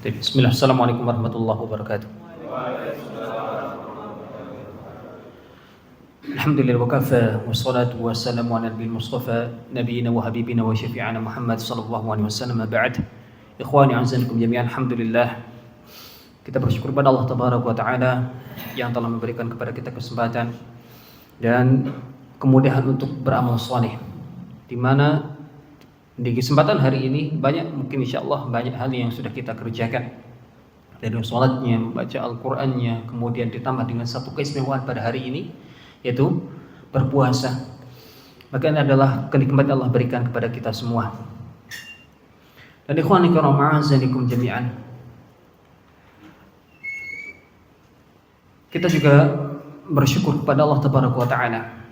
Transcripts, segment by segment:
Bismillah, Assalamualaikum warahmatullahi wabarakatuh. Alhamdulillah wa kafa, wassalatu wassalamu ala nabil mustafa nabiyina wa habibina wa syafi'ana Muhammad sallallahu alaihi wasallam. Ba'd, ikhwani azzakum jami'an, alhamdulillah kita bersyukur pada Allah tabaraka wa taala yang telah memberikan kepada kita kesempatan dan kemudahan untuk beramal saleh, di mana di kesempatan hari ini mungkin insyaallah banyak hal yang sudah kita kerjakan, dari sholatnya, membaca Al-Qur'annya, kemudian ditambah dengan satu keistimewaan pada hari ini, yaitu berpuasa. Maka ini adalah kenikmatan Allah berikan kepada kita semua. Dan ikhwani karam a'azzanikum jami'an, kita juga bersyukur kepada Allah tabaraka wa ta'ala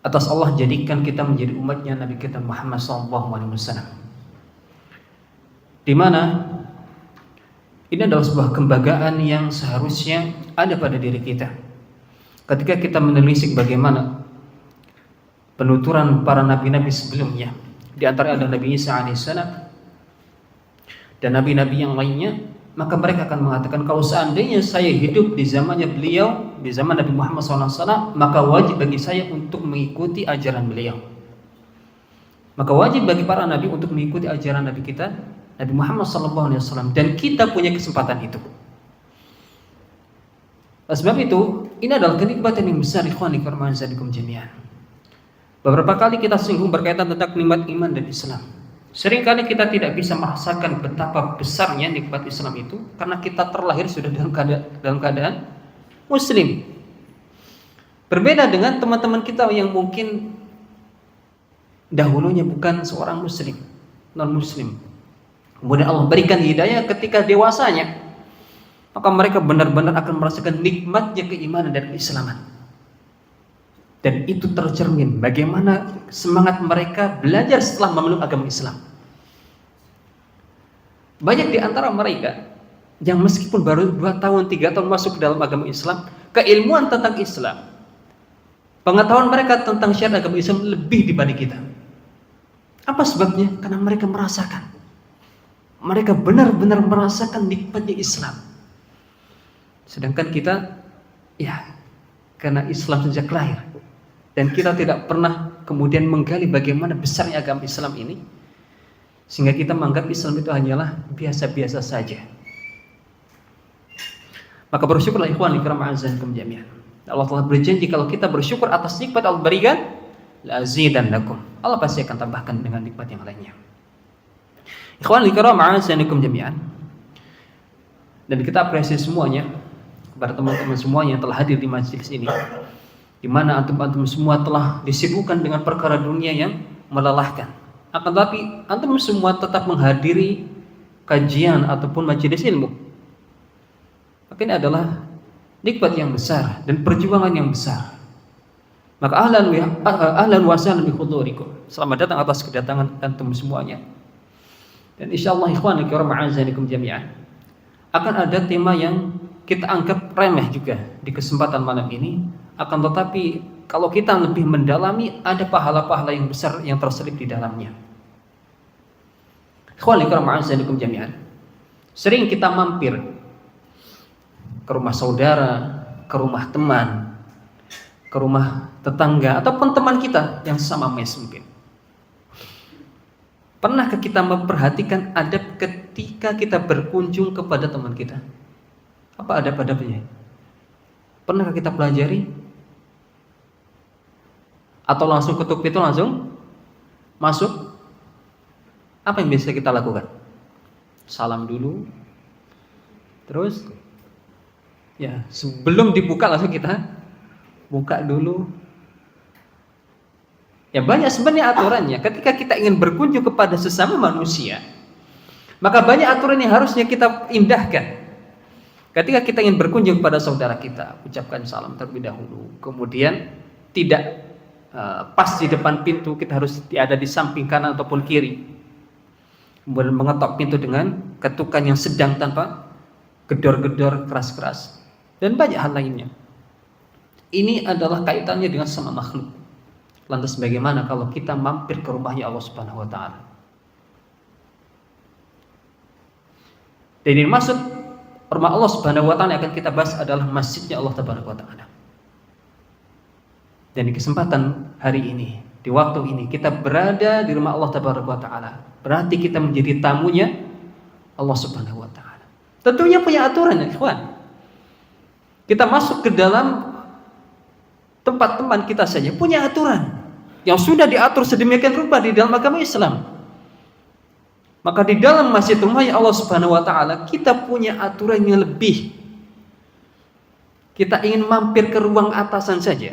atas Allah jadikan kita menjadi umatnya Nabi kita Muhammad SAW, di mana ini adalah sebuah kebanggaan yang seharusnya ada pada diri kita. Ketika kita menelisik bagaimana penuturan para nabi-nabi sebelumnya, di antara ada Nabi Isa alaihissalam dan nabi-nabi yang lainnya, maka mereka akan mengatakan, kalau seandainya saya hidup di zamannya beliau, di zaman Nabi Muhammad SAW, maka wajib bagi saya untuk mengikuti ajaran beliau. Maka wajib bagi para nabi untuk mengikuti ajaran Nabi kita, Nabi Muhammad SAW, dan kita punya kesempatan itu. Sebab itu, ini adalah kenikmatan yang besar, ikhwani karam a'azzanikum jami'an. Beberapa kali kita singgung berkaitan tentang nikmat iman dan Islam. Seringkali kita tidak bisa merasakan betapa besarnya nikmat Islam itu karena kita terlahir sudah dalam keadaan Muslim. Berbeda dengan teman-teman kita yang mungkin dahulunya bukan seorang Muslim, non-Muslim. Kemudian Allah berikan hidayah ketika dewasanya, maka mereka benar-benar akan merasakan nikmatnya keimanan dan keislaman. Dan itu tercermin bagaimana semangat mereka belajar setelah memeluk agama Islam. Banyak di antara mereka yang meskipun baru 2 tahun, 3 tahun masuk ke dalam agama Islam, keilmuan tentang Islam, pengetahuan mereka tentang syariat agama Islam lebih dibanding kita. Apa sebabnya? Karena mereka merasakan, mereka benar-benar merasakan nikmatnya Islam. Sedangkan kita, ya, karena Islam sejak lahir, dan kita tidak pernah kemudian menggali bagaimana besarnya agama Islam ini, sehingga kita menganggap Islam itu hanyalah biasa-biasa saja. Maka bersyukurlah ikhwan ikram a'azzanikum jami'an. Allah telah berjanji kalau kita bersyukur atas nikmat Allah berikan, la azidannakum, Allah pasti akan tambahkan dengan nikmat yang lainnya. Ikhwan ikram a'azzanikum jami'an. Dan kita apresiasi semuanya kepada teman-teman semuanya yang telah hadir di majelis ini, di mana antum-antum semua telah disibukkan dengan perkara dunia yang melelahkan. Akan tetapi antum semua tetap menghadiri kajian ataupun majelis ilmu. Maka ini adalah nikmat yang besar dan perjuangan yang besar. Maka ahlan wa sahlan bi hudurikum. Selamat datang atas kedatangan antum semuanya. Dan insyaallah ikhwan kiram a'azzanikum jami'an, akan ada tema yang kita anggap remeh juga di kesempatan malam ini. Akan tetapi kalau kita lebih mendalami, ada pahala-pahala yang besar yang terselip di dalamnya. Ikhwan fillah ma'azzanikum jami'an, sering kita mampir ke rumah saudara, ke rumah teman, ke rumah tetangga, ataupun teman kita yang sama mes mungkin. Pernahkah kita memperhatikan adab ketika kita berkunjung kepada teman kita? Apa adab-adabnya? Pernahkah kita pelajari? Atau langsung ketuk pintu langsung masuk? Apa yang biasa kita lakukan? Salam dulu, terus ya sebelum dibuka langsung kita buka dulu. Ya banyak sebenarnya aturannya. Ketika kita ingin berkunjung kepada sesama manusia, maka banyak aturan yang harusnya kita indahkan. Ketika kita ingin berkunjung kepada saudara kita, ucapkan salam terlebih dahulu. Kemudian tidak pas di depan pintu, kita harus ada di samping kanan ataupun kiri. Kemudian mengetok pintu dengan ketukan yang sedang tanpa gedor-gedor keras-keras, dan banyak hal lainnya. Ini adalah kaitannya dengan sama makhluk. Lantas bagaimana kalau kita mampir ke rumahnya Allah Subhanahu wa taala? Dan ini maksud rumah Allah Subhanahu wa taala yang akan kita bahas adalah masjidnya Allah Tabaraka wa taala. Dan di kesempatan hari ini, di waktu ini kita berada di rumah Allah Tabaraka wa taala. Berarti kita menjadi tamunya Allah Subhanahu wa taala. Tentunya punya aturan ya, ikhwan. Kita masuk ke dalam tempat teman kita saja punya aturan yang sudah diatur sedemikian rupa di dalam agama Islam. Maka di dalam masjid rumahnya Allah Subhanahu wa taala kita punya aturan yang lebih. Kita ingin mampir ke ruang atasan saja,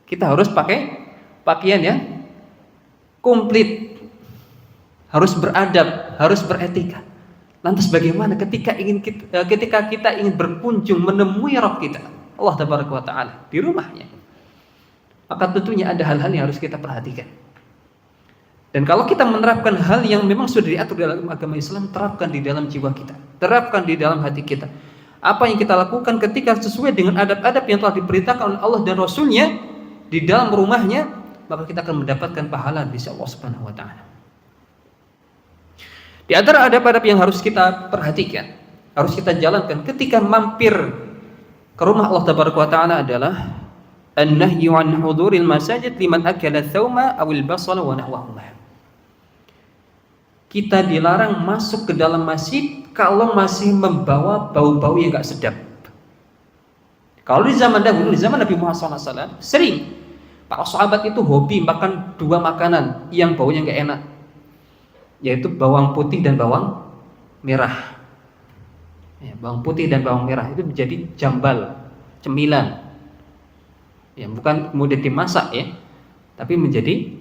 kita harus pakai pakaian yang komplit, harus beradab, harus beretika. Lantas bagaimana ketika kita ingin berkunjung menemui Rabb kita Allah Tabaraka wa taala di rumahnya? Maka tentunya ada hal-hal yang harus kita perhatikan. Dan kalau kita menerapkan hal yang memang sudah diatur dalam agama Islam, terapkan di dalam jiwa kita, terapkan di dalam hati kita. Apa yang kita lakukan ketika sesuai dengan adab-adab yang telah diperintahkan oleh Allah dan Rasulnya di dalam rumahnya, maka kita akan mendapatkan pahala di sisi Allah Subhanahu wa taala. Di antara adab-adab yang harus kita perhatikan, harus kita jalankan ketika mampir ke rumah Allah Tabaraka wa taala adalah an-nahyu an huduril masajid liman akala thawma awil basala wa nahwahuma. Kita dilarang masuk ke dalam masjid kalau masih membawa bau-bau yang enggak sedap. Kalau di zaman dahulu, di zaman Nabi Muhammad SAW, sering para sahabat itu hobi makan dua makanan yang baunya enggak enak, yaitu bawang putih dan bawang merah. Ya, bawang putih dan bawang merah itu menjadi jambal, cemilan. Ya, bukan kemudian dimasak ya, tapi menjadi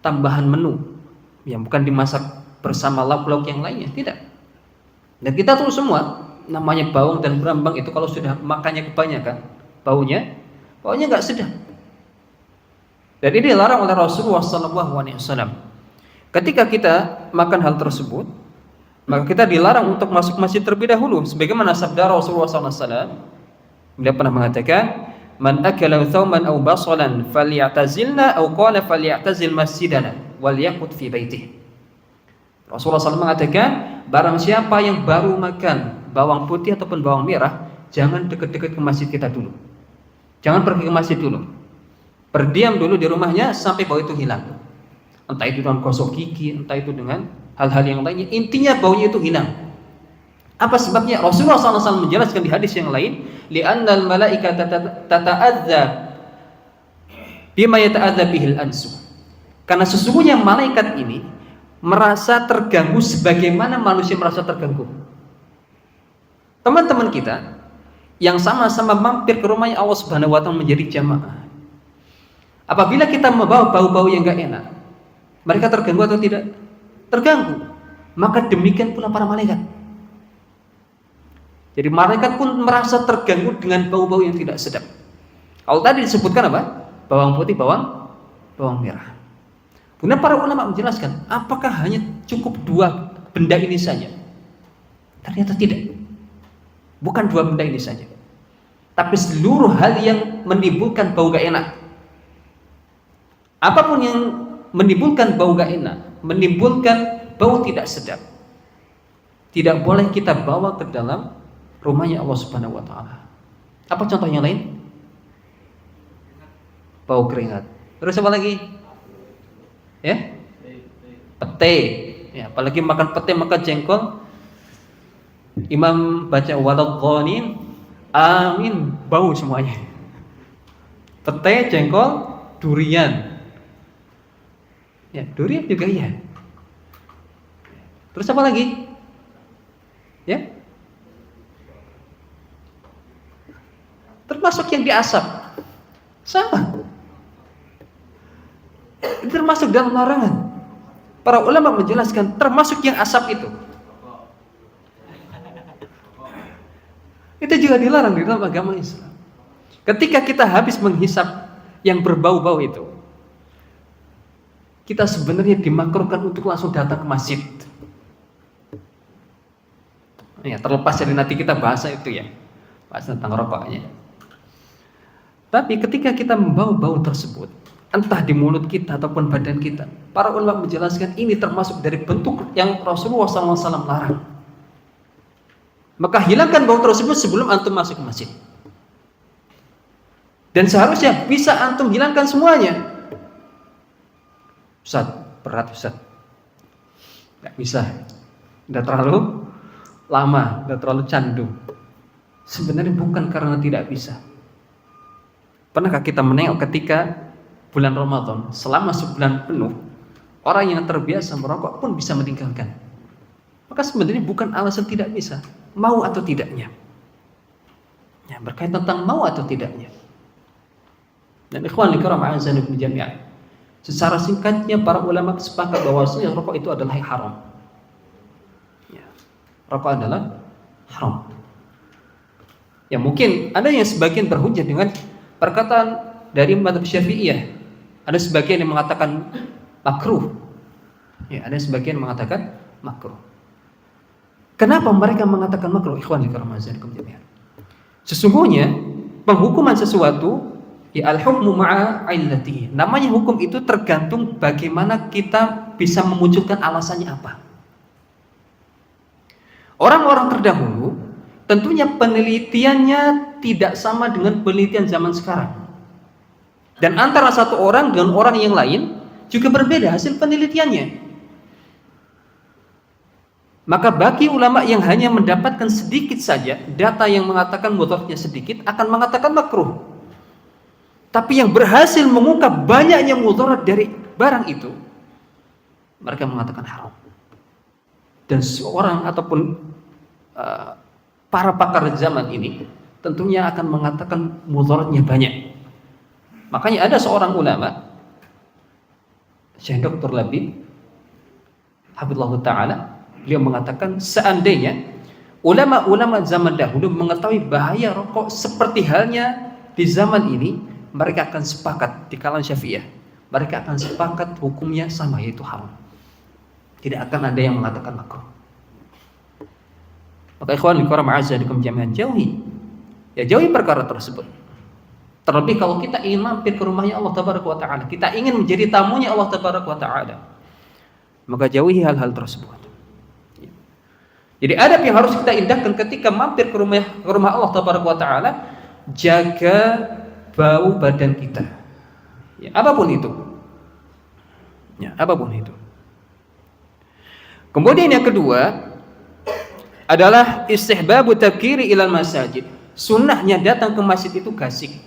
tambahan menu. Ya, bukan dimasak bersama lauk-lauk yang lainnya, tidak. Dan kita tahu semua, namanya bawang dan berambang itu kalau sudah makannya kebanyakan, baunya enggak sedap. Dan ini dilarang oleh Rasulullah SAW. Ketika kita makan hal tersebut, maka kita dilarang untuk masuk masjid terlebih dahulu. Sebagaimana sabda Rasulullah SAW, beliau pernah mengatakan, "Man akala thawman aw basalan falyatazilna aw qala falyatazil masjidana wal yaqut fi baitihi." Rasulullah SAW mengatakan, barang siapa yang baru makan bawang putih ataupun bawang merah, jangan dekat-dekat ke masjid kita dulu. Jangan pergi ke masjid dulu. Berdiam dulu di rumahnya sampai bau itu hilang. Entah itu dengan gosok gigi, entah itu dengan hal-hal yang lainnya. Intinya baunya itu hilang. Apa sebabnya? Rasulullah SAW menjelaskan di hadis yang lain, li'annal malaikata tata'adza bima yata'adza bihil ansu. Karena sesungguhnya malaikat ini merasa terganggu sebagaimana manusia merasa terganggu. Teman-teman kita yang sama-sama mampir ke rumahnya Allah Subhanahu wa taala menjadi jamaah, apabila kita membawa bau-bau yang enggak enak, mereka terganggu atau tidak? Terganggu. Maka demikian pula para malaikat. Jadi malaikat pun merasa terganggu dengan bau-bau yang tidak sedap. Kalau tadi disebutkan apa? Bawang putih, bawang merah. Kemudian para ulama menjelaskan, apakah hanya cukup dua benda ini saja? Ternyata tidak. Bukan dua benda ini saja, tapi seluruh hal yang menimbulkan bau gak enak. Apapun yang menimbulkan bau gak enak, menimbulkan bau tidak sedap, tidak boleh kita bawa ke dalam rumahnya Allah Subhanahu wa taala. Apa contohnya lain? Bau keringat. Terus apa lagi? Ya? Pete. Ya, apalagi makan pete, makan jengkol. Imam baca waladhdallin, amin, bau semuanya. Pete, jengkol, durian. Ya, durian juga iya. Terus apa lagi? Ya? Termasuk yang diasap. Sama. Itu termasuk dalam larangan. Para ulama menjelaskan termasuk yang asap itu. Itu juga dilarang di dalam agama Islam. Ketika kita habis menghisap yang berbau-bau itu, kita sebenarnya dimakruhkan untuk langsung datang ke masjid. Ya, terlepas dari nanti kita bahas itu ya, bahas tentang rokoknya. Tapi ketika kita membau bau tersebut, entah di mulut kita ataupun badan kita, para ulama menjelaskan ini termasuk dari bentuk yang Rasulullah SAW larang. maka hilangkan bau tersebut sebelum antum masuk ke masjid. Dan seharusnya bisa antum hilangkan semuanya. Ustaz, berat Ustaz. Nggak bisa. Udah terlalu lama, udah terlalu candu. Sebenarnya bukan karena tidak bisa. Pernahkah kita menengok ketika bulan Ramadan, selama sebulan penuh, orang yang terbiasa merokok pun bisa meninggalkan. Maka sebenarnya bukan alasan tidak bisa, mau atau tidaknya. Ya, berkaitan tentang mau atau tidaknya. Dan ikhwan fillah a'azzani jami'an. Secara singkatnya para ulama sepakat bahwasanya rokok itu adalah yang haram. Ya, rokok adalah haram. Ya mungkin ada yang sebagian berhujjah dengan perkataan dari mazhab Syafi'iyah. Ada sebagian yang mengatakan makruh. Ya, ada sebagian yang mengatakan makruh. Kenapa mereka mengatakan makruh? Ikhwan fillah. Sesungguhnya penghukuman sesuatu ya al-hukmu ma'a illatihi. Namanya hukum itu tergantung bagaimana kita bisa memunculkan alasannya apa. Orang-orang terdahulu tentunya penelitiannya tidak sama dengan penelitian zaman sekarang. Dan antara satu orang dengan orang yang lain juga berbeda hasil penelitiannya. Maka bagi ulama yang hanya mendapatkan sedikit saja data yang mengatakan mudaratnya sedikit akan mengatakan makruh. Tapi yang berhasil mengungkap banyaknya mudarat dari barang itu, mereka mengatakan haram. Dan seorang ataupun para pakar zaman ini tentunya akan mengatakan mudaratnya banyak. Makanya ada seorang ulama, Syekh Dr. Labib hafizallahu taala, beliau mengatakan seandainya ulama-ulama zaman dahulu mengetahui bahaya rokok seperti halnya di zaman ini, mereka akan sepakat di kalangan Syafi'iyah, mereka akan sepakat hukumnya sama, yaitu haram. Tidak akan ada yang mengatakan makruh. Maka ikhwan fillah ma'azzakum jami'an, jauhi perkara tersebut. Terlebih kalau kita ingin mampir ke rumahnya Allah Tabaraka wa Ta'ala, kita ingin menjadi tamunya Allah Tabaraka wa Ta'ala, maka jauhi hal-hal tersebut. Jadi adab yang harus kita indahkan ketika mampir ke rumah Allah Tabaraka wa Ta'ala, jaga bau badan kita. Ya, apapun itu. Ya, apapun itu. Kemudian yang kedua adalah istihbabu tabkiri ilal masajid. Sunnahnya datang ke masjid itu gasik.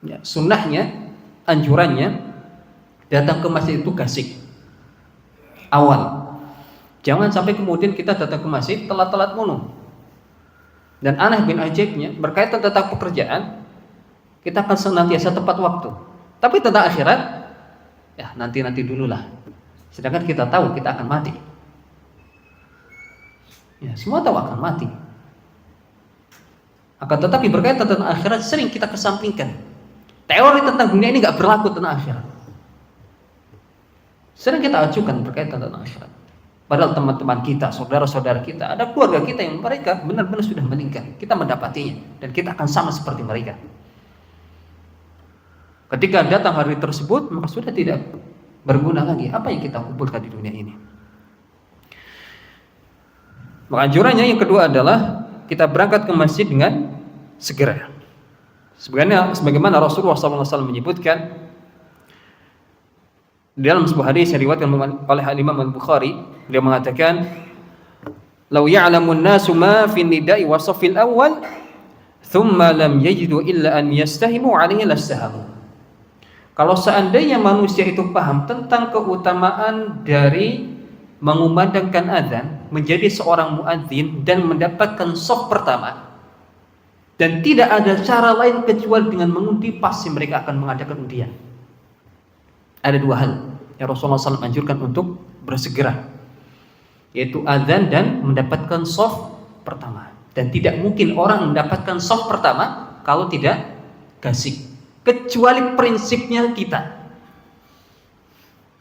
Ya, sunnahnya, anjurannya datang ke masjid itu gasik. Awal. Jangan sampai kemudian kita datang ke masjid telat-telat mulu. Dan aneh bin ajaibnya berkaitan tentang pekerjaan, kita akan senantiasa tepat waktu. Tapi tentang akhirat, ya nanti dululah. Sedangkan kita tahu kita akan mati. Ya, semua tahu akan mati. Akan tetapi berkaitan tentang akhirat sering kita kesampingkan. Teori tentang dunia ini nggak berlaku tentang akhirat. Sering kita acukan berkaitan tentang akhirat. Padahal teman-teman kita, saudara-saudara kita, ada keluarga kita yang mereka benar-benar sudah meninggal. Kita mendapatinya dan kita akan sama seperti mereka. Ketika datang hari tersebut, maka sudah tidak berguna lagi apa yang kita kumpulkan di dunia ini. Maka anjurannya yang kedua adalah kita berangkat ke masjid dengan segera. Sebagaimana Rasulullah SAW menyebutkan di dalam sebuah hadis yang diriwayatkan oleh Imam Al-Bukhari, beliau mengatakan, "Lau ya'lamun nasu ma fi nida'i wa safil awwal, thumma lam yajidu illa an yastahimu 'alaihi lastahamu." Kalau seandainya manusia itu paham tentang keutamaan dari mengumandangkan azan, menjadi seorang muadzin dan mendapatkan shaf pertama, dan tidak ada cara lain kecuali dengan mengundi, pasti mereka akan mengadakan undian. Ada dua hal yang Rasulullah SAW anjurkan untuk bersegera, yaitu azan dan mendapatkan shaf pertama. Dan tidak mungkin orang mendapatkan shaf pertama kalau tidak gasik, kecuali prinsipnya kita.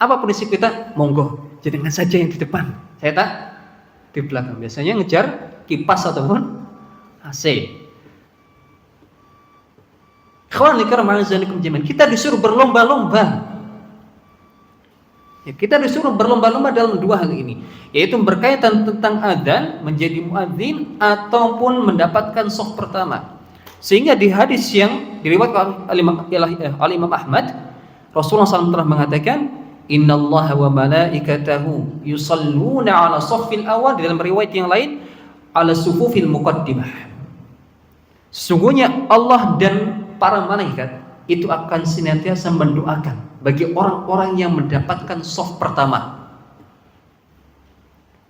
Apa prinsip kita? Monggo, jangan saja yang di depan, saya tak di belakang. Biasanya ngejar kipas ataupun AC. Kita disuruh berlomba-lomba. Ya, kita disuruh berlomba-lomba dalam dua hal ini, yaitu berkaitan tentang adzan, menjadi muadzin ataupun mendapatkan shaf pertama. Sehingga di hadis yang diriwayatkan oleh Imam Ahmad, Rasulullah SAW telah mengatakan, Innallaha wa malaikatahu yusalluna ala shaffil awal, di dalam riwayat yang lain ala sufufil muqaddimah. Sesungguhnya Allah dan para malaikat itu akan senantiasa mendoakan bagi orang-orang yang mendapatkan shaf pertama.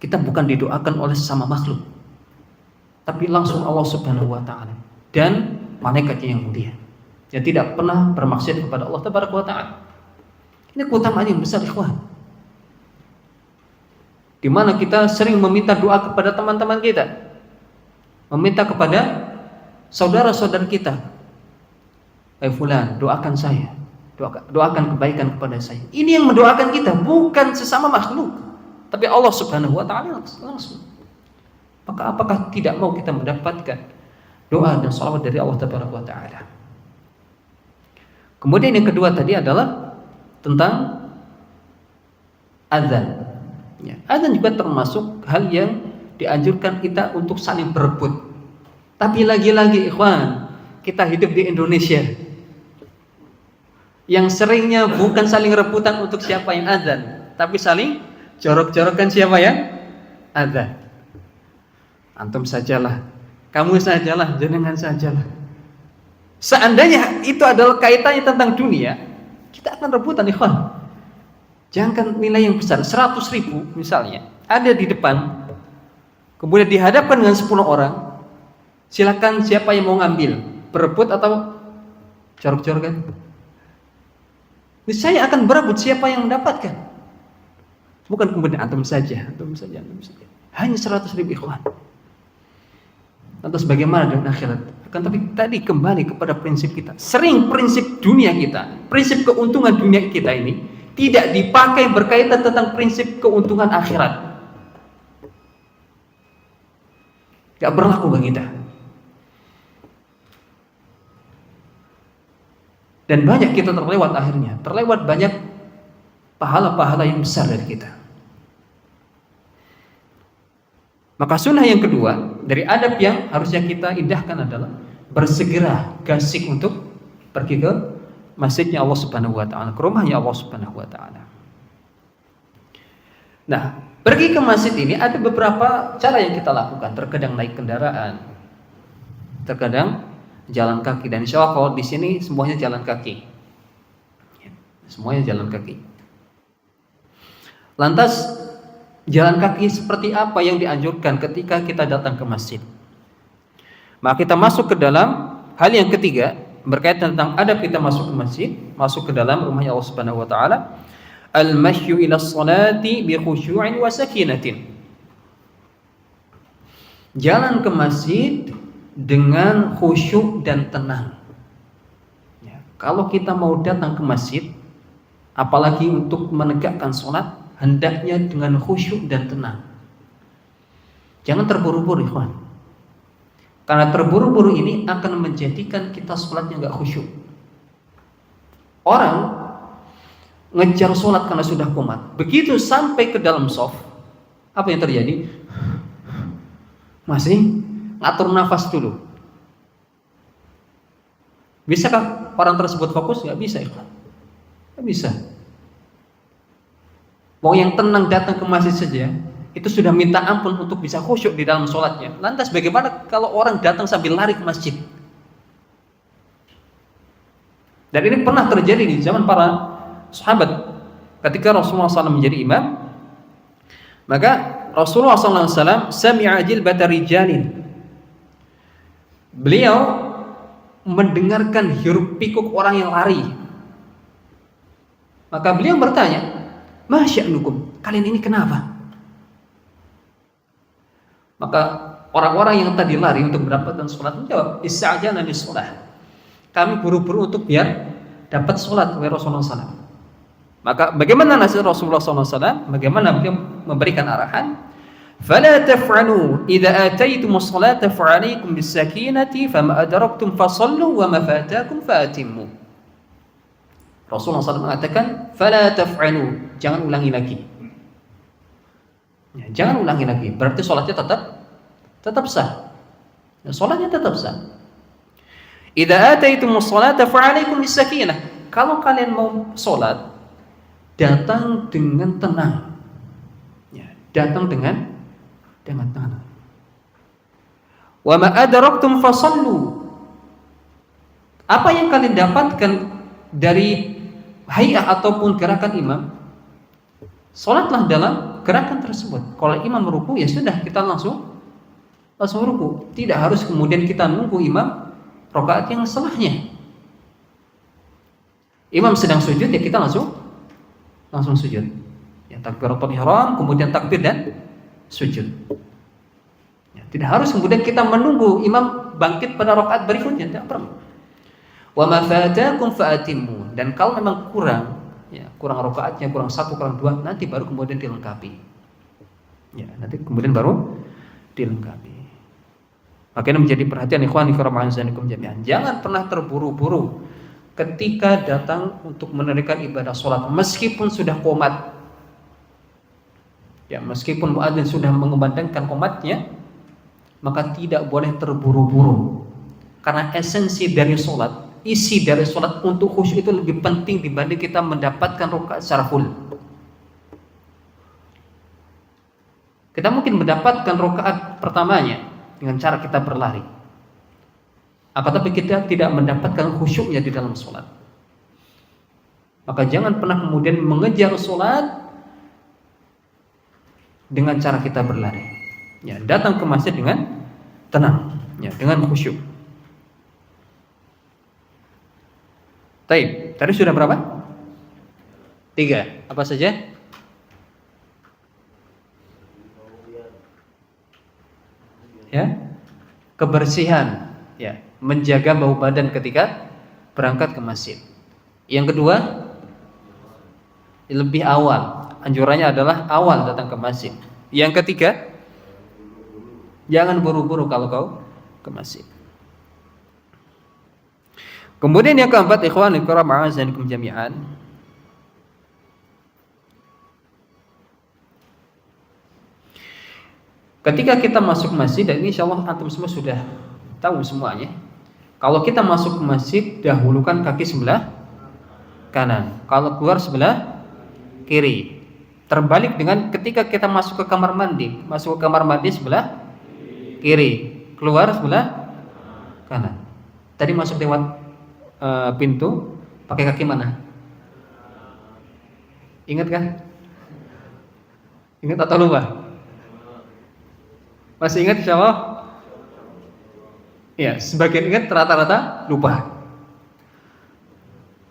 Kita bukan didoakan oleh sesama makhluk, tapi langsung Allah Subhanahu wa taala dan malaikatnya yang mulia, yang tidak pernah bermaksud kepada Allah Tabaraka wa taala. Ini keutamaan yang besar, ikhwan. Di mana kita sering meminta doa kepada teman-teman kita, meminta kepada saudara-saudara kita, fulan, doakan saya, doakan kebaikan kepada saya. Ini yang mendoakan kita, bukan sesama makhluk, tapi Allah Subhanahu wa taala langsung. Maka apakah tidak mau kita mendapatkan doa dan salawat dari Allah Tabaraka wa taala? Kemudian yang kedua tadi adalah tentang azan. Ya, azan juga termasuk hal yang dianjurkan kita untuk saling berebut. Tapi lagi-lagi ikhwan, kita hidup di Indonesia yang seringnya bukan saling rebutan untuk siapa yang azan, tapi saling jorok-jorokan siapa yang azan. Antum sajalah, kamu sajalah, jenengan sajalah. Seandainya itu adalah kaitannya tentang dunia, kita akan rebutan, ikhwan. Jangan nilai yang besar, 100.000 misalnya, ada di depan, kemudian dihadapkan dengan 10 orang, silakan siapa yang mau ngambil, berebut atau jorok-jorokan? Saya akan berebut siapa yang mendapatkan. Bukan kemudian antum saja. Hanya 100.000 ikhwan. Lantas bagaimana dengan akhirat? Akan tapi tadi kembali kepada prinsip kita. Sering prinsip dunia kita, prinsip keuntungan dunia kita ini tidak dipakai berkaitan tentang prinsip keuntungan akhirat. Gak berlaku bagi kita. Dan banyak kita terlewat akhirnya, terlewat banyak pahala-pahala yang besar dari kita. Maka sunnah yang kedua dari adab yang harusnya kita indahkan adalah bersegera gasik untuk pergi ke masjidnya Allah Subhanahu wa taala, ke rumahnya Allah Subhanahu wa taala. Nah, pergi ke masjid ini ada beberapa cara yang kita lakukan. Terkadang naik kendaraan, terkadang jalan kaki, dan insya Allah kalau di sini semuanya jalan kaki. Semuanya jalan kaki. Lantas jalan kaki seperti apa yang dianjurkan ketika kita datang ke masjid? Maka kita masuk ke dalam hal yang ketiga berkaitan tentang adab kita masuk ke masjid, masuk ke dalam rumahnya Allah Subhanahu wa taala. Al-mashyu ila sholati bi khusyu'in wa sakinatin. Jalan ke masjid dengan khusyuk dan tenang. Ya, kalau kita mau datang ke masjid, apalagi untuk menegakkan sholat, hendaknya dengan khusyuk dan tenang. Jangan terburu-buru, ikhwan. Karena terburu-buru ini akan menjadikan kita sholatnya nggak khusyuk. Orang ngejar sholat karena sudah kumat, begitu sampai ke dalam shaf, apa yang terjadi? Masih ngatur nafas dulu. Bisakah orang tersebut fokus? Nggak bisa, ikhwan. Nggak bisa. Mau yang tenang datang ke masjid saja, itu sudah minta ampun untuk bisa khusyuk di dalam sholatnya. Lantas bagaimana kalau orang datang sambil lari ke masjid? Dan ini pernah terjadi di zaman para sahabat. Ketika Rasulullah SAW menjadi imam, maka Rasulullah SAW sami'a jilbata rijalin. Beliau mendengarkan hiruk pikuk orang yang lari. Maka beliau bertanya, "Ma sya'nukum? Kalian ini kenapa?" Maka orang-orang yang tadi lari untuk mendapatkan sholat menjawab, "Ista'jalna lis-shalah." Kami buru-buru untuk biar dapat sholat oleh Rasulullah SAW. Maka bagaimana nasihat Rasulullah SAW? Bagaimana beliau memberikan arahan? "Fala taf'alu idza ataytumus salata fa'alaykum bis-sakinati fama adraktum fasallu wa ma fatakum fatimmu." Rasulullah SAW mengatakan, "Fala taf'alu." jangan ulangi lagi. Ya, jangan ulangi lagi. Berarti sholatnya tetap sah. Ya, sholatnya tetap sah. Idza ataitumus sholata fa'alaikum bis-sakinah. Kalau kalian mau sholat, datang dengan tenang. Ya, datang dengan tenang. Wa ma adraktum fasallu. Apa yang kalian dapatkan dari hay'ah ataupun gerakan imam, sholatlah dalam gerakan tersebut. Kalau imam ruku, ya sudah, kita langsung ruku. Tidak harus kemudian kita nunggu imam rakaat yang setelahnya. Imam sedang sujud, ya kita langsung sujud. Ya, takbiratul ihram, kemudian takbir dan sujud. Ya, tidak harus kemudian kita menunggu imam bangkit pada rakaat berikutnya, tidak perlu. Wa ma fatakum fa'atimmu. Dan kalau memang kurang rakaatnya, kurang 1, kurang 2, nanti baru kemudian dilengkapi. Ya, nanti kemudian baru dilengkapi. Makanya menjadi perhatian ikhwan fillah jami'an. Jangan pernah terburu-buru ketika datang untuk menunaikan ibadah sholat, meskipun sudah qomat. Ya, meskipun muadzin sudah mengumandangkan qomatnya, maka tidak boleh terburu-buru. Karena esensi dari sholat, isi dari sholat untuk khusyuk itu lebih penting dibanding kita mendapatkan rakaat secara full. Kita mungkin mendapatkan rakaat pertamanya dengan cara kita berlari, tapi kita tidak mendapatkan khusyuknya di dalam sholat. Maka jangan pernah kemudian mengejar sholat dengan cara kita berlari. Ya, datang ke masjid dengan tenang, ya, dengan khusyuk. Baik, tadi sudah berapa? 3. Apa saja? Ya, kebersihan, ya, menjaga bau badan ketika berangkat ke masjid. Yang kedua, lebih awal, anjurannya adalah awal datang ke masjid. Yang ketiga, jangan buru-buru kalau kau ke masjid. Kemudian yang keempat, ikhwan fillah a'azzanikum jami'an, ketika kita masuk masjid, dan ini insyaallah antum semua sudah tahu semuanya. Kalau kita masuk ke masjid, dahulukan kaki sebelah kanan. Kalau keluar sebelah kiri. Terbalik dengan ketika kita masuk ke kamar mandi. Masuk ke kamar mandi sebelah kiri, keluar sebelah kanan. Tadi masuk lewat pintu, pakai kaki mana? Ingat kan? Ingat atau lupa? Masih ingat insyaallah? Ya, sebagian ingat, rata-rata lupa.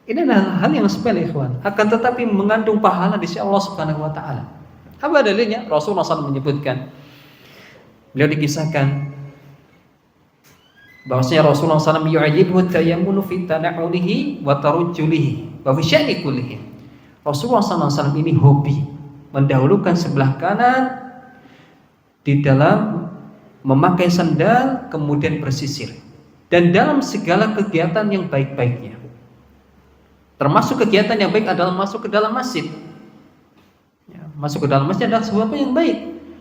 Ini adalah hal yang sepele, ikhwan, akan tetapi mengandung pahala di sisi Allah Subhanahu wa taala. Apa dalilnya? Rasulullah SAW menyebutkan, beliau dikisahkan bahwasanya Rasulullah SAW yu'jibuhu tayammunu fi tana'ulihi wa tarujjulihi wa fi sya'ni kullihi. Rasulullah SAW ini hobi mendahulukan sebelah kanan di dalam memakai sandal, kemudian bersisir, dan dalam segala kegiatan yang baik-baiknya. Termasuk kegiatan yang baik adalah masuk ke dalam masjid. Ya, masuk ke dalam masjid adalah sesuatu yang baik,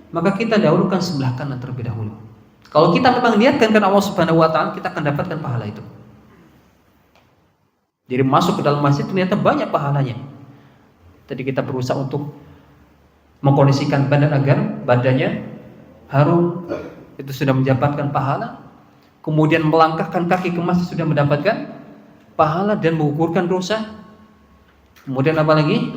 maka kita dahulukan sebelah kanan terlebih dahulu. Kalau kita memang niatkan karena Allah Subhanahu wa taala, kita akan dapatkan pahala itu. Jadi masuk ke dalam masjid ternyata banyak pahalanya. Tadi kita berusaha untuk mengkondisikan badan agar badannya harum, itu sudah mendapatkan pahala. Kemudian melangkahkan kaki ke masjid sudah mendapatkan pahala dan menggugurkan dosa. Kemudian apa lagi?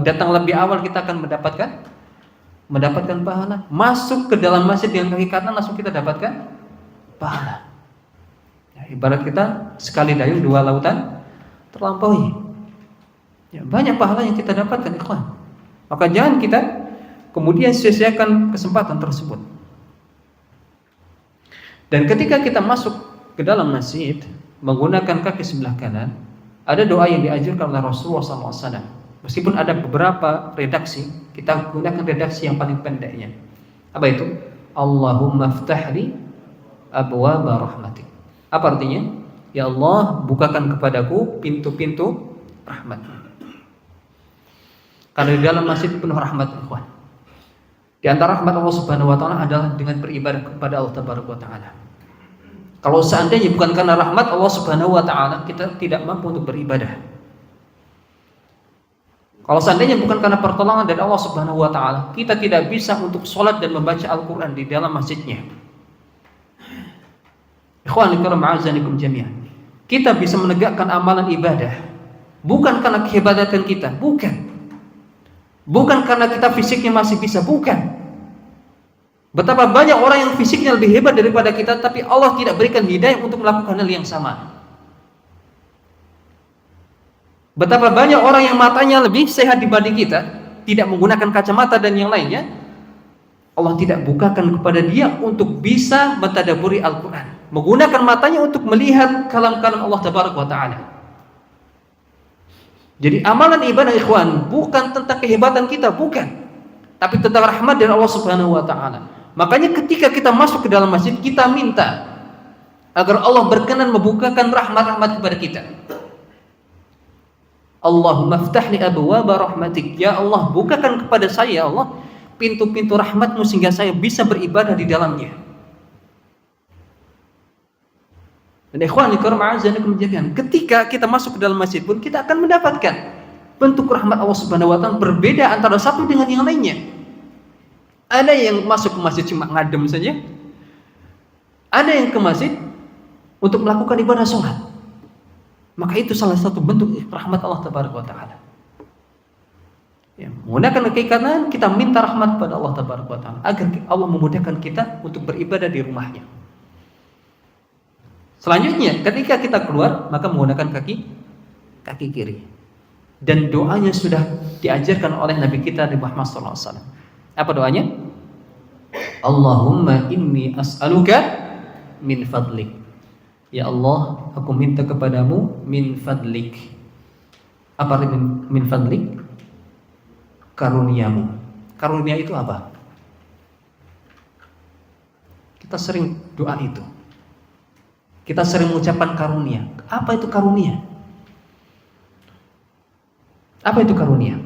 Datang lebih awal kita akan mendapatkan pahala. Masuk ke dalam masjid dengan kaki kanan langsung kita dapatkan pahala. Ya, ibarat kita sekali dayung 2 lautan terlampaui. Ya, banyak pahala yang kita dapatkan, ikhwan. Maka jangan kita kemudian sia-siakan kesempatan tersebut. Dan ketika kita masuk ke dalam masjid menggunakan kaki sebelah kanan, ada doa yang diajarkan oleh Rasulullah SAW. Meskipun ada beberapa redaksi, kita gunakan redaksi yang paling pendeknya. Apa itu? Allahumma ftahli abwaaba rahmatik. Apa artinya? Ya Allah, bukakan kepadaku pintu-pintu rahmat. Karena di dalam masjid penuh rahmat, ikhwan. Di antara rahmat Allah Subhanahu wa taala adalah dengan beribadah kepada Allah Tabaraka wa taala. Kalau seandainya bukan karena rahmat Allah Subhanahu wa taala, kita tidak mampu untuk beribadah. Kalau seandainya bukan karena pertolongan dari Allah Subhanahu wa taala, kita tidak bisa untuk sholat dan membaca Al-Qur'an di dalam masjidnya. Ikhwan fillah a'azzanikum jami'an. Kita bisa menegakkan amalan ibadah bukan karena kehebatan kita, bukan. Bukan karena kita fisiknya masih bisa, bukan. Betapa banyak orang yang fisiknya lebih hebat daripada kita, tapi Allah tidak berikan hidayah untuk melakukan hal yang sama. Betapa banyak orang yang matanya lebih sehat dibanding kita, tidak menggunakan kacamata dan yang lainnya, Allah tidak bukakan kepada dia untuk bisa mentadaburi Al-Quran, menggunakan matanya untuk melihat kalam-kalam Allah Tabaraka wa Ta'ala. Jadi amalan ibadah, ikhwan, bukan tentang kehebatan kita, bukan, tapi tentang rahmat dari Allah Subhanahu wa taala. Makanya ketika kita masuk ke dalam masjid, kita minta agar Allah berkenan membukakan rahmat-rahmat kepada kita. Allahumma ftahli abwaaba rahmatik. Ya Allah, bukakan kepada saya, ya Allah, pintu-pintu rahmatmu sehingga saya bisa beribadah di dalamnya. Dan ikhwan a'azzanikum jami'an, ketika kita masuk ke dalam masjid pun kita akan mendapatkan bentuk rahmat Allah Subhanahu wa taala berbeda antara satu dengan yang lainnya. Ada yang masuk ke masjid cuma ngadem saja. Ada yang ke masjid untuk melakukan ibadah sholat. Maka itu salah satu bentuk rahmat Allah Tabaraka wa taala. Ya, menggunakan keikanan kita minta rahmat kepada Allah Tabaraka wa taala agar Allah memudahkan kita untuk beribadah di rumahnya. Selanjutnya, ketika kita keluar, maka menggunakan kaki kiri. Dan doanya sudah diajarkan oleh Nabi kita Nabi Muhammad SAW. Apa doanya? Allahumma inni as'aluka min fadlik. Ya Allah, aku minta kepadamu min fadlik. Apa arti min fadlik? Karuniamu. Karunia itu apa? Kita sering doa itu. Kita sering mengucapkan karunia. Apa itu karunia? Apa itu karunia?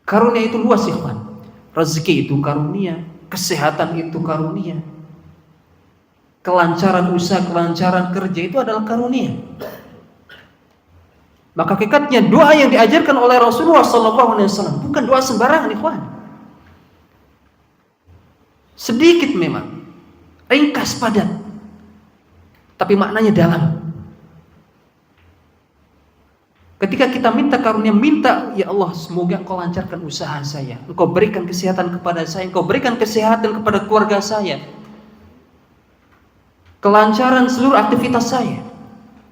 Karunia itu luas, ikhwan. Rezeki itu karunia, kesehatan itu karunia, kelancaran usaha, kelancaran kerja itu adalah karunia. Maka hakikatnya doa yang diajarkan oleh Rasulullah SAW bukan doa sembarangan, ikhwan. Sedikit memang, ringkas padat, tapi maknanya dalam. Ketika kita minta karunia, minta, ya Allah, semoga Engkau lancarkan usaha saya, Engkau berikan kesehatan kepada saya, Engkau berikan kesehatan kepada keluarga saya, kelancaran seluruh aktivitas saya.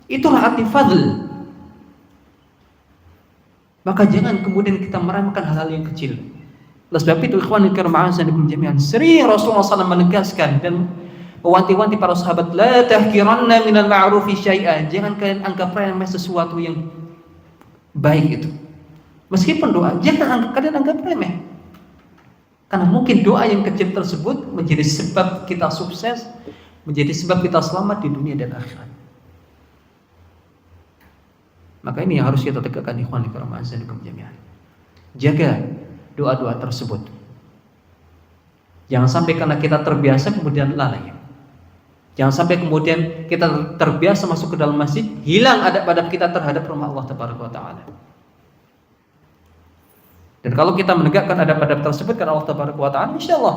Itulah arti fadl. Maka jangan kemudian kita meremehkan hal-hal yang kecil. Oleh sebab itu, ikhwan fillah jami'an, sering Rasulullah SAW menegaskan dan mewanti-wanti para sahabat, la tahkiranna minal ma'rufi syai'an. Jangan kalian anggap remeh sesuatu yang baik itu. Meskipun doa, jangan kalian anggap remeh. Karena mungkin doa yang kecil tersebut menjadi sebab kita sukses, menjadi sebab kita selamat di dunia dan akhirat. Maka ini yang harus kita tegakkan, ikhwan fillah jami'an. Jaga doa-doa tersebut. Jangan sampai karena kita terbiasa kemudian lalai. Jangan sampai kemudian kita terbiasa masuk ke dalam masjid, hilang adab-adab kita terhadap rumah Allah Tabaraka wa Ta'ala. Dan kalau kita menegakkan adab-adab tersebut karena Allah Tabaraka wa Ta'ala, insyaallah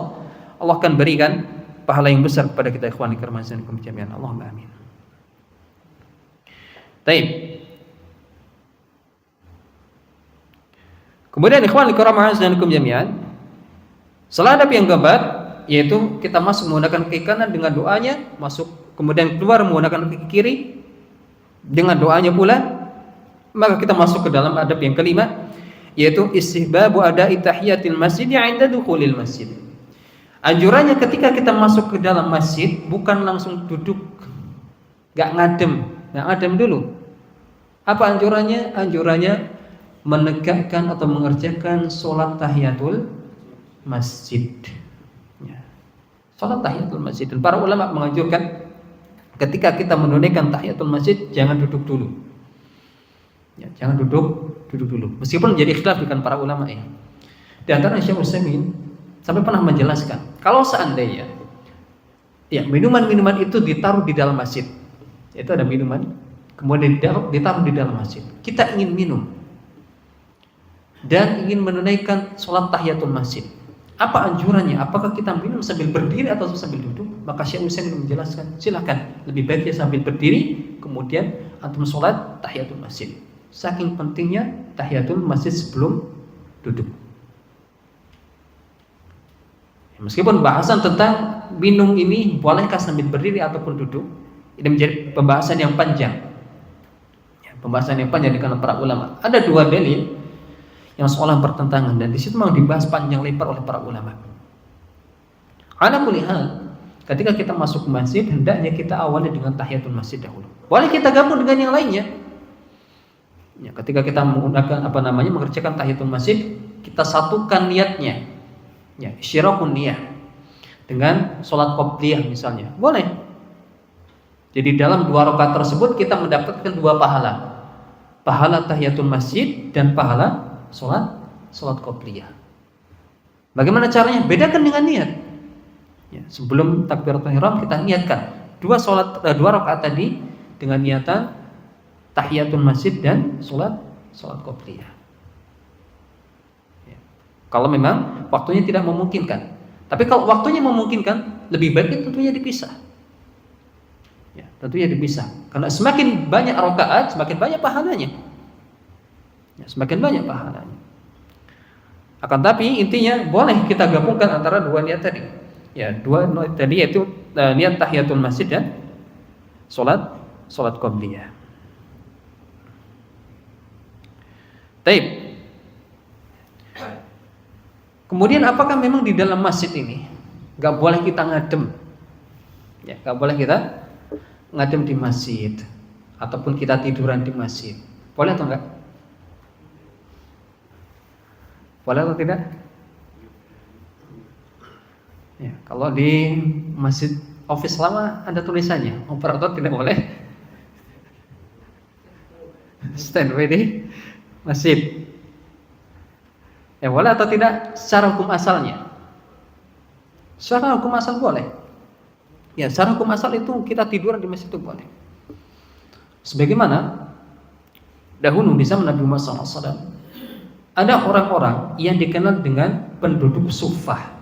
Allah akan berikan pahala yang besar kepada kita, ikhwan fillah jami'an. Allahumma amin. Baik. Kemudian ikhwan fillah jami'an, selain adab yang keempat, yaitu kita masuk menggunakan kaki kanan dengan doanya, masuk kemudian keluar menggunakan kaki kiri dengan doanya pula. Maka kita masuk ke dalam adab yang kelima, yaitu istihbabu ada'i tahiyatil masjid 'inda dukhulil masjid. Anjurannya ketika kita masuk ke dalam masjid bukan langsung duduk, enggak ngadem dulu. Apa anjurannya? Anjurannya menegakkan atau mengerjakan sholat tahiyatul masjid. Salat tahiyatul masjid. Dan para ulama menganjurkan ketika kita menunaikan tahiyatul masjid jangan duduk dulu. Ya, jangan duduk dulu. Meskipun menjadi khilaf dengan para ulama ya. Di antara Syekh Utsaimin sampai pernah menjelaskan, kalau seandainya ya minuman-minuman itu ditaruh di dalam masjid, itu ada minuman, kemudian ditaruh di dalam masjid. Kita ingin minum dan ingin menunaikan sholat tahiyatul masjid. Apa anjurannya? Apakah kita minum sambil berdiri atau sambil duduk? Maka Syekh Utsaimin menjelaskan, silakan, lebih baiknya sambil berdiri, kemudian antum sholat tahiyatul masjid. Saking pentingnya tahiyatul masjid sebelum duduk. Meskipun bahasan tentang minum ini bolehkah sambil berdiri ataupun duduk, ini menjadi pembahasan yang panjang. Ya, pembahasan yang panjang di kalangan para ulama. Ada dua dalil yang seolah bertentangan dan di situ memang dibahas panjang lebar oleh para ulama. Ala kulli hal, ketika kita masuk ke masjid hendaknya kita awali dengan tahiyatul masjid dahulu. Boleh kita gabung dengan yang lainnya. Ya, ketika kita menggunakan mengerjakan tahiyatul masjid, kita satukan niatnya. Ya, isyirakun niyah dengan sholat qobliyah misalnya. Boleh. Jadi dalam 2 rakaat tersebut kita mendapatkan 2 pahala. Pahala tahiyatul masjid dan pahala sholat qobliyah. Bagaimana caranya? Bedakan dengan niat. Ya, sebelum takbiratul ihram kita niatkan 2 rakaat tadi dengan niatan tahiyatul masjid dan sholat qobliyah. Ya. Kalau memang waktunya tidak memungkinkan. Tapi kalau waktunya memungkinkan, lebih baik tentunya dipisah. Ya, tentunya dipisah. Karena semakin banyak rakaat, semakin banyak pahalanya. Ya, semakin banyak pahalanya. Akan tapi intinya boleh kita gabungkan antara 2 niat tadi. Ya, 2 niat tadi yaitu niat tahiyatul masjid dan sholat qobliyah. Baik. Kemudian apakah memang di dalam masjid ini nggak boleh kita ngadem? Ya, nggak boleh kita ngadem di masjid ataupun kita tiduran di masjid. Boleh atau enggak? Boleh atau tidak? Ya, kalau di masjid office lama ada tulisannya, operator tidak boleh standby di masjid. Ya boleh atau tidak secara hukum asalnya? Secara hukum asal boleh. Ya, secara hukum asal itu kita tiduran di masjid itu boleh. Sebagaimana dahulu di zaman Nabi Muhammad SAW ada orang-orang yang dikenal dengan penduduk suffah.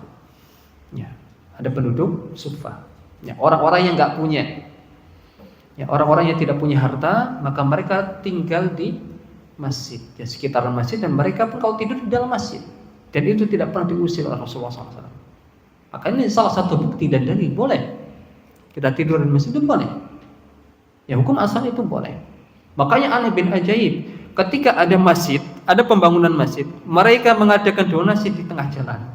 Ya, ada penduduk suffah. Ya, orang-orang yang nggak punya. Ya, orang-orang yang tidak punya harta, maka mereka tinggal di masjid, ya sekitaran masjid, dan mereka pun kalau tidur di dalam masjid, dan itu tidak pernah diusir oleh Rasulullah SAW. Maka ini salah satu bukti dan dalil boleh kita tidur di masjid itu boleh. Ya hukum asal itu boleh. Makanya aneh bin ajaib, ketika ada masjid, ada pembangunan masjid, mereka mengadakan donasi di tengah jalan.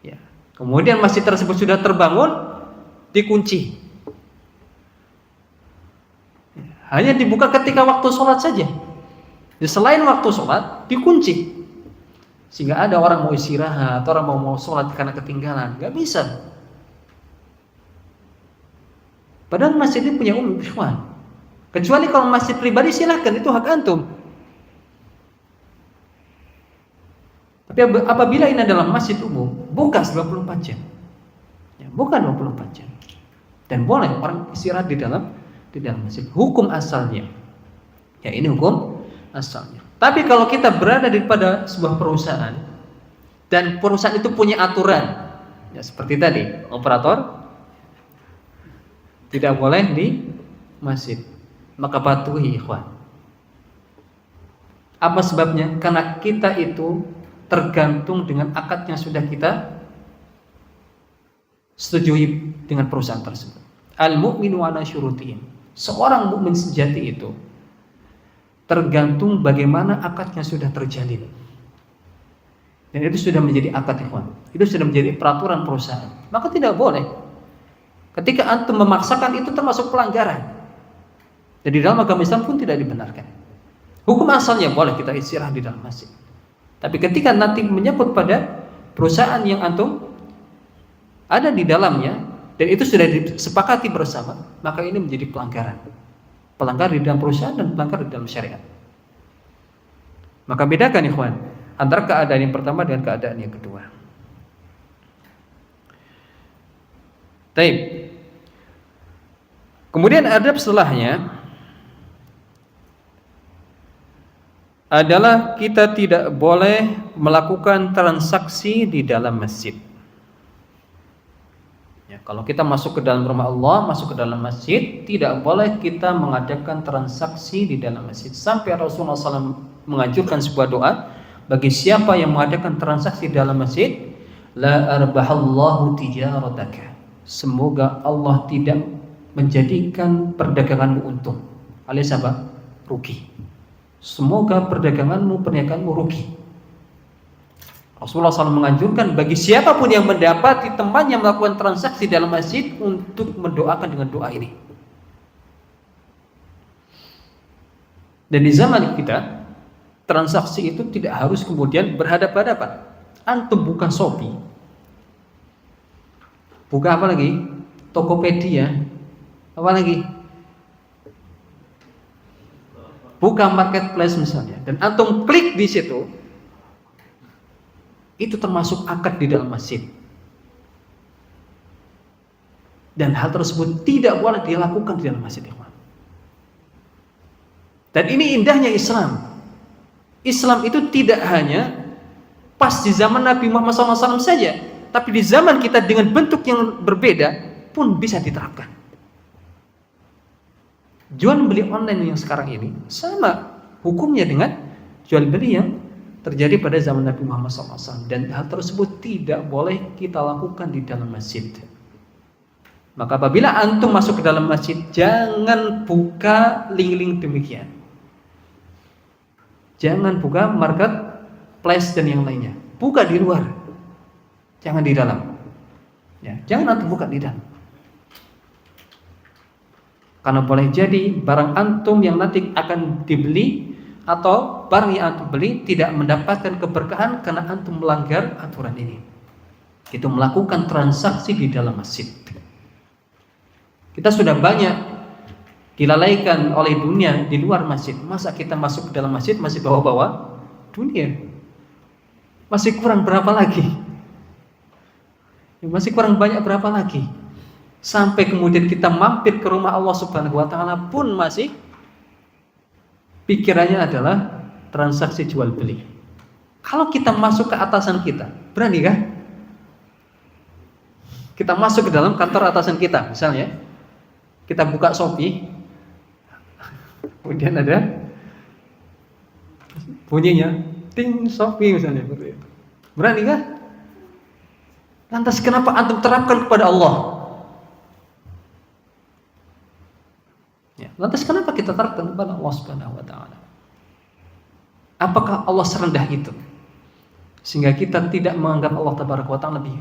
Ya, kemudian masjid tersebut sudah terbangun, dikunci. Hanya dibuka ketika waktu sholat saja. Ya, selain waktu sholat dikunci, sehingga ada orang mau istirahat, orang mau sholat karena ketinggalan, nggak bisa. Padahal masjid ini punya umum, ikhwan. Kecuali kalau masjid pribadi silahkan, itu hak antum. Tapi apabila ini adalah masjid umum, buka 24 jam. Ya, bukan 24 jam. Dan boleh orang istirahat di dalam masjid. Hukum asalnya. Ya ini hukum asalnya. Tapi kalau kita berada pada sebuah perusahaan dan perusahaan itu punya aturan, ya seperti tadi, operator tidak boleh di masjid, maka patuhi, ikhwan. Apa sebabnya? Karena kita itu tergantung dengan akad yang sudah kita setujui dengan perusahaan tersebut. Al-mu'minu ala syurutihim. Seorang mukmin sejati itu tergantung bagaimana akadnya sudah terjalin. Dan itu sudah menjadi akad, ikhwan. Itu sudah menjadi peraturan perusahaan. Maka tidak boleh. Ketika antum memaksakan, itu termasuk pelanggaran. Jadi dalam agama Islam pun tidak dibenarkan. Hukum asalnya boleh kita istirahat di dalam masjid. Tapi ketika nanti menyangkut pada perusahaan yang antum ada di dalamnya dan itu sudah disepakati bersama, maka ini menjadi pelanggaran. Pelanggar di dalam perusahaan dan pelanggar di dalam syariat. Maka bedakan ikhwan antara keadaan yang pertama dengan keadaan yang kedua. Baik. Kemudian adab setelahnya adalah kita tidak boleh melakukan transaksi di dalam masjid. Ya, kalau kita masuk ke dalam rumah Allah, masuk ke dalam masjid, tidak boleh kita mengadakan transaksi di dalam masjid. Sampai Rasulullah SAW menganjurkan sebuah doa, bagi siapa yang mengadakan transaksi di dalam masjid, la arbahallahu tijarataka. Semoga Allah tidak menjadikan perdaganganmu untung, alias apa? Rugi. Semoga perdaganganmu, perniagaanmu rugi. Rasulullah SAW menganjurkan bagi siapapun yang mendapati temannya melakukan transaksi dalam masjid untuk mendoakan dengan doa ini. Dan di zaman kita, transaksi itu tidak harus kemudian berhadapan-hadapan. Antum buka Shopee, buka apa lagi? Tokopedia, apa lagi? Buka marketplace misalnya, dan antum klik di situ, itu termasuk akad di dalam masjid. Dan hal tersebut tidak boleh dilakukan di dalam masjid. Dan ini indahnya Islam. Islam itu tidak hanya pas di zaman Nabi Muhammad SAW saja, tapi di zaman kita dengan bentuk yang berbeda pun bisa diterapkan. Jual beli online yang sekarang ini sama hukumnya dengan jual beli yang terjadi pada zaman Nabi Muhammad SAW, dan hal tersebut tidak boleh kita lakukan di dalam masjid. Maka apabila antum masuk ke dalam masjid, jangan buka link-link demikian. Jangan buka marketplace dan yang lainnya. Buka di luar, jangan di dalam. Ya, jangan antum buka di dalam. Karena boleh jadi barang antum yang nanti akan dibeli atau barang yang antum beli tidak mendapatkan keberkahan karena antum melanggar aturan ini. Itu melakukan transaksi di dalam masjid. Kita sudah banyak dilalaikan oleh dunia di luar masjid. Masa kita masuk ke dalam masjid masih bawa-bawa dunia? Masih kurang berapa lagi? Masih kurang banyak berapa lagi? Sampai kemudian kita mampir ke rumah Allah Subhanahu wa taala pun masih pikirannya adalah transaksi jual beli. Kalau kita masuk ke atasan kita, berani kah? Kita masuk ke dalam kantor atasan kita, misalnya kita buka Shopee, kemudian ada bunyinya ting Shopee misalnya, berani kah? Lantas kenapa antum terapkan kepada Allah? Ya, lantas kenapa kita terapkan kepada Allah Subhanahu wa taala? Apakah Allah serendah itu sehingga kita tidak menganggap Allah Tabaraka wa taala lebih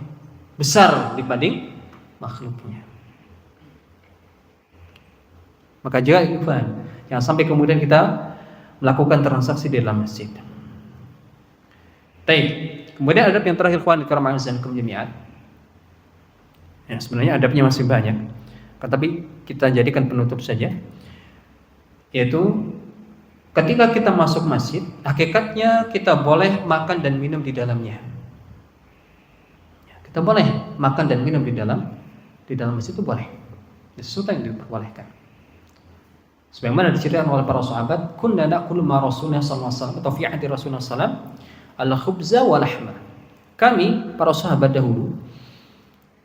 besar dibanding makhluknya? Maka jangan sampai kemudian kita melakukan transaksi di dalam masjid. Baik. Kemudian adab yang terakhir, ikhwan karam azankum jami'an. Ya, sebenarnya adabnya masih banyak, tapi kita jadikan penutup saja. Yaitu ketika kita masuk masjid, hakikatnya kita boleh makan dan minum di dalamnya. Kita boleh makan dan minum di dalam masjid, itu boleh. Sesuatu yang diperbolehkan. Sebagaimana diceritakan oleh para sahabat, kunna na'kulu ma Rasulullah sallallahu alaihi wasallam atau fi ahdi Rasulullah sallallahu alaihi wasallam al-khubza wa lahma. Kami para sahabat dahulu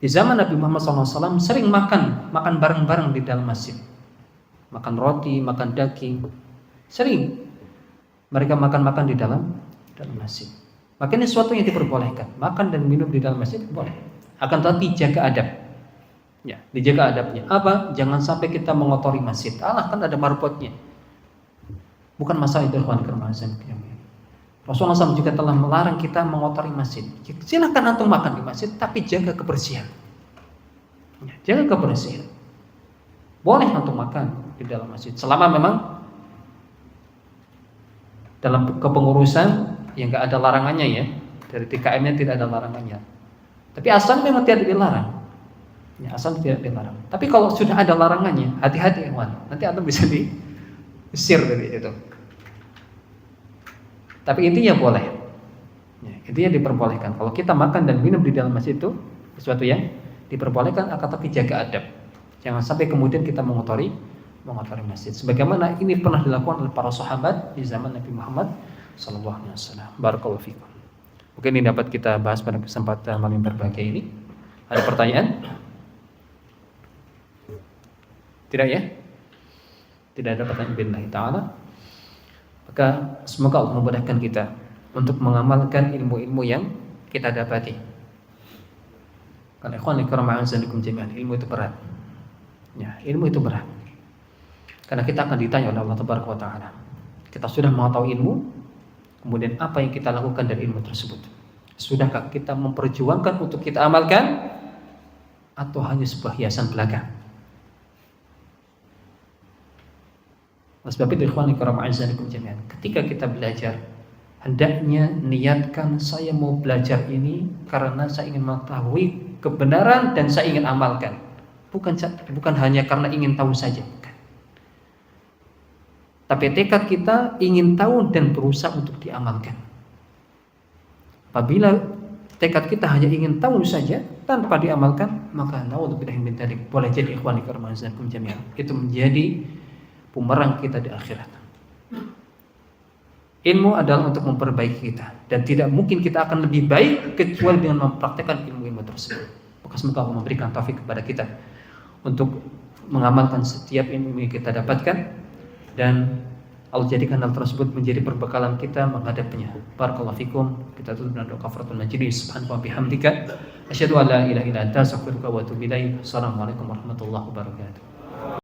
di zaman Nabi Muhammad SAW sering makan bareng-bareng di dalam masjid. Makan roti, makan daging. Sering mereka makan di dalam masjid. Maka ini sesuatu yang diperbolehkan. Makan dan minum di dalam masjid boleh. Akan tetapi jaga adab. Ya, dijaga adabnya. Apa? Jangan sampai kita mengotori masjid. Allah kan ada marbotnya. Bukan masalah itu, ikhwan karam azan. Rasulullah SAW juga telah melarang kita mengotori masjid. Silakan antum makan di masjid, tapi jaga kebersihan. Ya, jaga kebersihan. Boleh antum makan di dalam masjid, selama memang dalam kepengurusan yang nggak ada larangannya ya. Dari TKM-nya tidak ada larangannya. Tapi asalnya memang tidak dilarang. Ya, asal tidak dilarang. Tapi kalau sudah ada larangannya, hati-hati ikhwan. Nanti antum bisa diusir dari itu. Tapi intinya boleh. Ya, intinya diperbolehkan. Kalau kita makan dan minum di dalam masjid itu sesuatu yang diperbolehkan, akan tapi jaga adab. Jangan sampai kemudian kita mengotori masjid. Sebagaimana ini pernah dilakukan oleh para sahabat di zaman Nabi Muhammad SAW. Barakallahu fikum. Mungkin ini dapat kita bahas pada kesempatan malam berbahagia ini. Ada pertanyaan? Tidak ya? Tidak ada pertanyaan billahi ta'ala. Maka semoga Allah memudahkan kita untuk mengamalkan ilmu-ilmu yang kita dapati. Karena ikhwan fillah a'azzakum jami'an, ilmu itu berat. Ya, ilmu itu berat. Karena kita akan ditanya oleh Allah Tabaraka wa Ta'ala. Kita sudah mengetahui ilmu, kemudian apa yang kita lakukan dari ilmu tersebut? Sudahkah kita memperjuangkan untuk kita amalkan, atau hanya sebuah hiasan belaka? Sebab itu ikhwan fillah a'azzakum jami'an, ketika kita belajar, hendaknya niatkan saya mau belajar ini karena saya ingin mengetahui kebenaran dan saya ingin amalkan. Bukan hanya karena ingin tahu saja, bukan. Tapi tekad kita ingin tahu dan berusaha untuk diamalkan. Apabila tekad kita hanya ingin tahu saja tanpa diamalkan, maka naudzubillah min dzalik, boleh jadi ikhwan fillah a'azzakum jami'an, itu menjadi bumerang kita di akhirat. Ilmu adalah untuk memperbaiki kita, dan tidak mungkin kita akan lebih baik kecuali dengan mempraktekkan ilmu-ilmu tersebut. Maka semoga Allah memberikan taufik kepada kita untuk mengamalkan setiap ilmu yang kita dapatkan, dan Allah jadikan hal tersebut menjadi perbekalan kita menghadapinya. Barakallahu fikum. Kita tutup dengan doa kafaratul majlis. Subhanallah bihamdika asyhadu an la ilaha illa anta astaghfiruka wa atubu ilaik. Assalamualaikum warahmatullahi wabarakatuh.